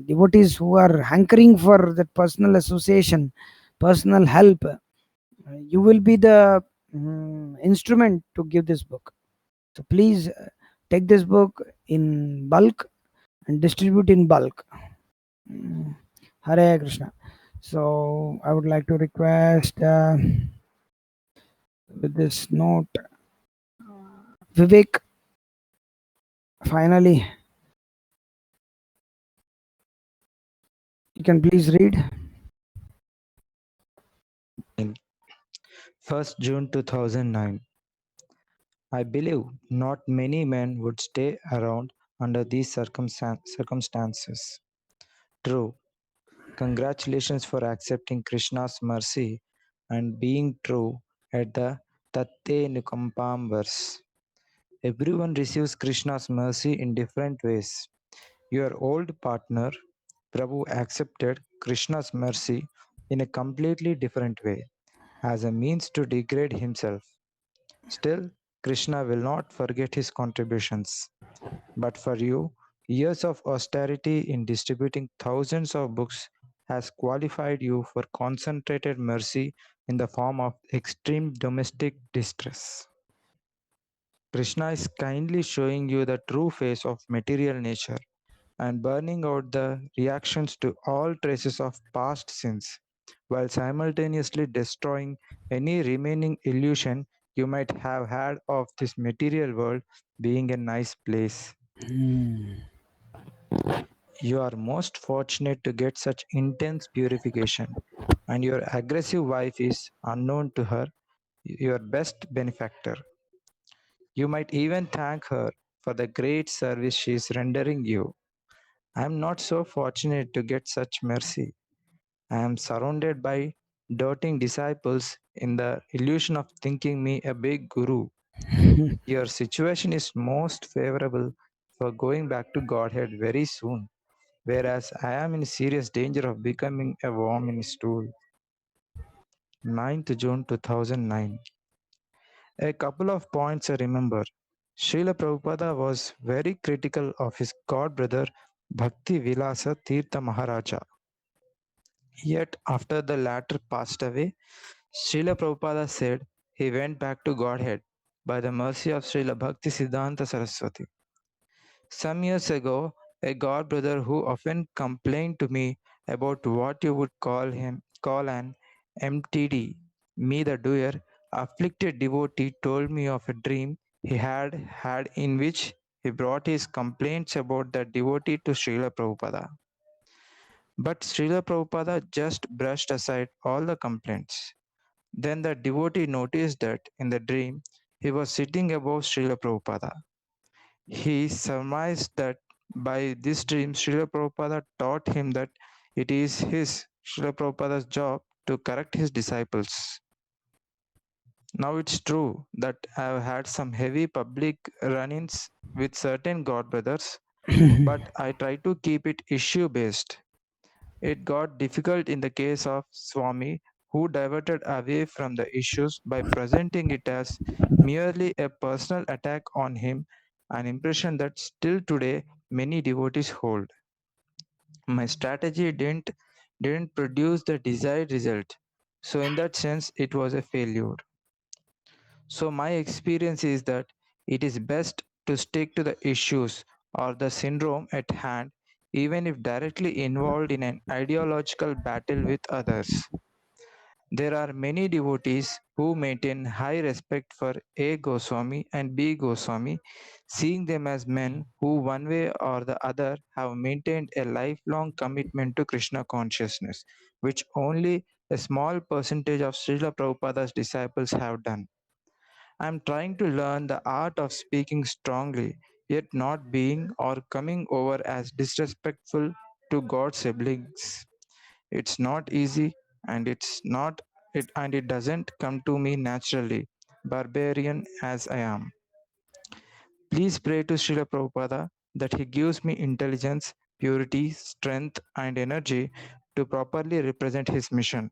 devotees who are hankering for that personal association, personal help. You will be the instrument to give this book. So please take this book in bulk and distribute in bulk. Hare Krishna. So I would like to request with this note, Vivek, finally, you can please read. 1st June 2009. I believe not many men would stay around under these circumstances. True. Congratulations for accepting Krishna's mercy and being true at the Tatte Nukampam verse. Everyone receives Krishna's mercy in different ways. Your old partner, Prabhu, accepted Krishna's mercy in a completely different way, as a means to degrade himself. Still, Krishna will not forget his contributions. But for you, years of austerity in distributing thousands of books has qualified you for concentrated mercy in the form of extreme domestic distress. Krishna is kindly showing you the true face of material nature and burning out the reactions to all traces of past sins, while simultaneously destroying any remaining illusion you might have had of this material world being a nice place. You are most fortunate to get such intense purification, and your aggressive wife is, unknown to her, your best benefactor. You might even thank her for the great service she is rendering you. I am not so fortunate to get such mercy. I am surrounded by doting disciples in the illusion of thinking me a big guru. Your situation is most favorable for going back to Godhead very soon, whereas I am in serious danger of becoming a worm in stool. 9th June 2009. A couple of points I remember. Srila Prabhupada was very critical of his god brother Bhakti Vilasa Tirtha Maharaja. Yet after the latter passed away, Srila Prabhupada said he went back to Godhead by the mercy of Srila Bhakti Siddhanta Saraswati. Some years ago, a god brother who often complained to me about what you would call an MTD, me the doer, afflicted devotee told me of a dream he had in which he brought his complaints about the devotee to Srila Prabhupada. But Srila Prabhupada just brushed aside all the complaints. Then the devotee noticed that in the dream he was sitting above Srila Prabhupada. He surmised that by this dream Srila Prabhupada taught him that It is his, Srila Prabhupada's job to correct his disciples. Now it's true that I've had some heavy public run-ins with certain God brothers, but I try to keep it issue-based. It got difficult in the case of Swami, who diverted away from the issues by presenting it as merely a personal attack on him, an impression that still today many devotees hold. My strategy didn't produce the desired result, so in that sense it was a failure. So my experience is that it is best to stick to the issues or the syndrome at hand, even if directly involved in an ideological battle with others. There are many devotees who maintain high respect for A. Goswami and B. Goswami, seeing them as men who, one way or the other, have maintained a lifelong commitment to Krishna consciousness, which only a small percentage of Srila Prabhupada's disciples have done. I am trying to learn the art of speaking strongly, yet not being or coming over as disrespectful to God's siblings. It's not easy, and it doesn't come to me naturally, barbarian as I am. Please pray to Srila Prabhupada that he gives me intelligence, purity, strength, and energy to properly represent his mission.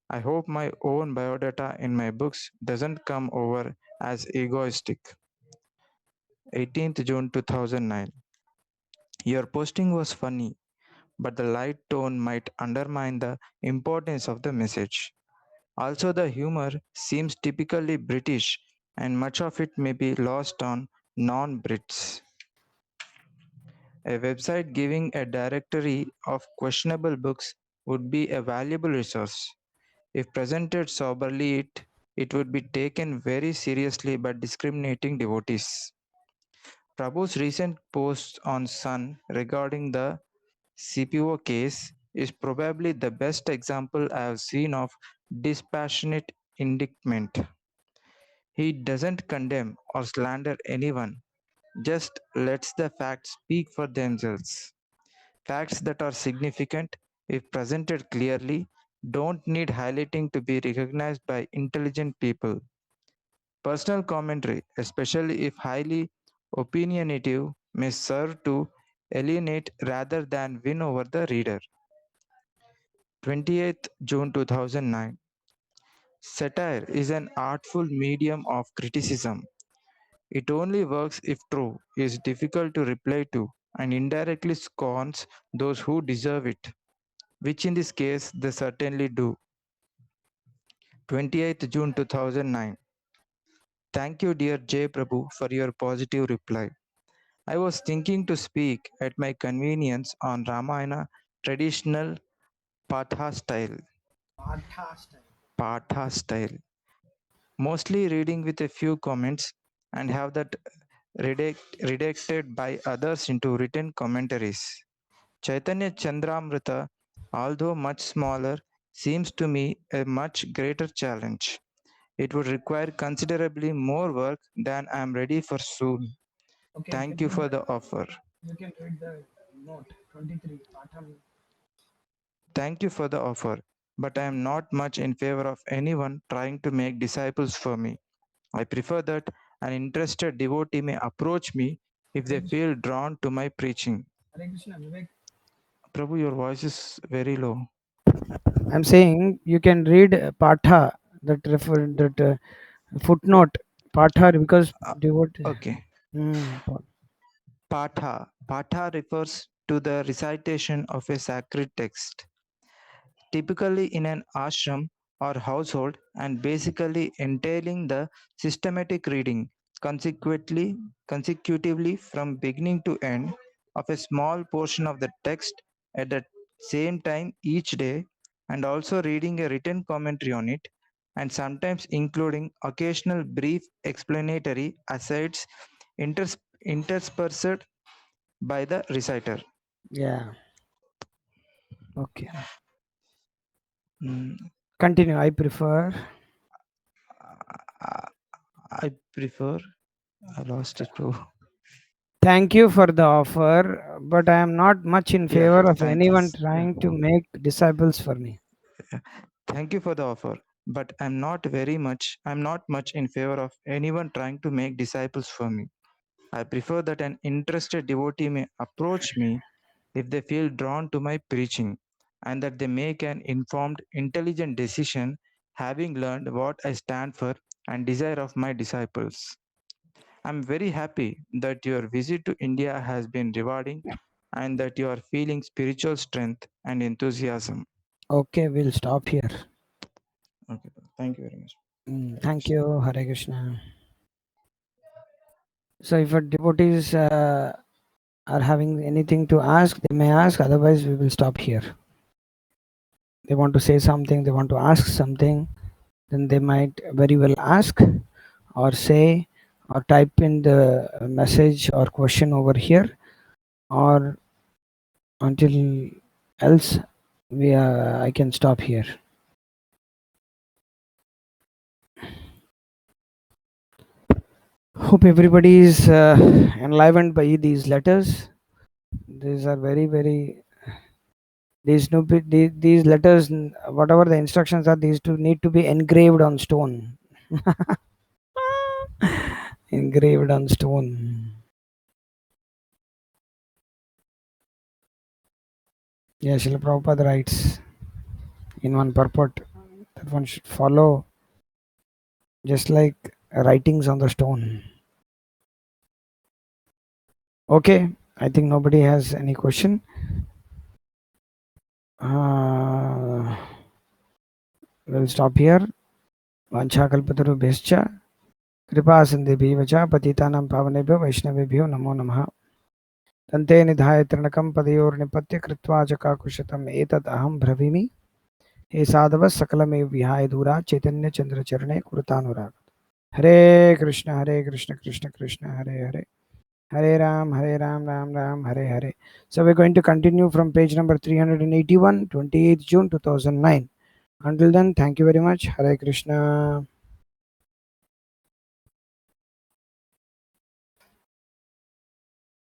I hope my own biodata in my books doesn't come over as egoistic. 18th June 2009. Your posting was funny, but the light tone might undermine the importance of the message. Also, the humor seems typically British, and much of it may be lost on non Brits. A website giving a directory of questionable books would be a valuable resource. If presented soberly, it would be taken very seriously by discriminating devotees. Prabhu's recent post on Sun regarding the CPO case is probably the best example I have seen of dispassionate indictment. He doesn't condemn or slander anyone, just lets the facts speak for themselves. Facts that are significant, if presented clearly, don't need highlighting to be recognized by intelligent people. Personal commentary, especially if highly opinionative, may serve to alienate rather than win over the reader. 28th June 2009. Satire is an artful medium of criticism. It only works if true is difficult to reply to and indirectly scorns those who deserve it, which in this case they certainly do. 28th June 2009. Thank you, dear J. Prabhu, for your positive reply. I was thinking to speak at my convenience on Ramayana traditional Patha style. Patha style. Mostly reading with a few comments and have that redacted by others into written commentaries. Chaitanya Chandramrita, although much smaller, seems to me a much greater challenge. It would require considerably more work than I am ready for soon. Thank you for the offer. You can read the note 23 Patham. Thank you for the offer, but I am not much in favor of anyone trying to make disciples for me. I prefer that an interested devotee may approach me if they feel drawn to my preaching. Hare Krishna, Vivek. Prabhu, your voice is very low. I'm saying you can read Patha, that footnote Patha, because devotee. Okay. Hmm. Patha. Patha refers to the recitation of a sacred text, typically in an ashram or household, and basically entailing the systematic reading consecutively from beginning to end of a small portion of the text at the same time each day, and also reading a written commentary on it, and sometimes including occasional brief explanatory asides interspersed by the reciter. Yeah. Okay. Mm, Continue. I prefer. I prefer. I lost it, bro. Thank you for the offer, but I am not much in Yeah, favor of thank you. anyone Yeah. trying to make disciples for me. Thank you for the offer, but I'm not much in favor of anyone trying to make disciples for me. I prefer that an interested devotee may approach me if they feel drawn to my preaching, and that they make an informed, intelligent decision, having learned what I stand for and desire of my disciples. I'm very happy that your visit to India has been rewarding and that you are feeling spiritual strength and enthusiasm. Okay, we'll stop here. Okay, thank you very much. Thank you, Hare Krishna. So, if our devotees are having anything to ask, they may ask, otherwise, we will stop here. They want to say something, they want to ask something, then they might very well ask or say or type in the message or question over here, or until else I can stop here. Hope everybody is enlivened by these letters. These are very these letters, whatever the instructions are, these two need to be engraved on stone. Engraved on stone. Yeah, Srila Prabhupada writes in one purport that one should follow just like writings on the stone. Okay, I think nobody has any question. We'll stop here. Vanchakalpatarubhyascha कृपा सिन्धुभ्यः च पतितानां पावनेभ्यो वैष्णवेभ्यो नमो नमः। तन्ते निधाय तृणकं पदयोर्निपत्य कृत्वा च काकुशतम् एतत् अहं ब्रवीमि। हे साधवः सकलमेव विहाय दूरात् चैतन्यचन्द्रचरणे कुरुतानुराग। हरे कृष्ण कृष्ण कृष्ण हरे हरे, हरे Ram Ram Ram Hare Hare. So we're going to continue from page number 381, 28th June 2009. Until then, thank you very much. Hare Krishna.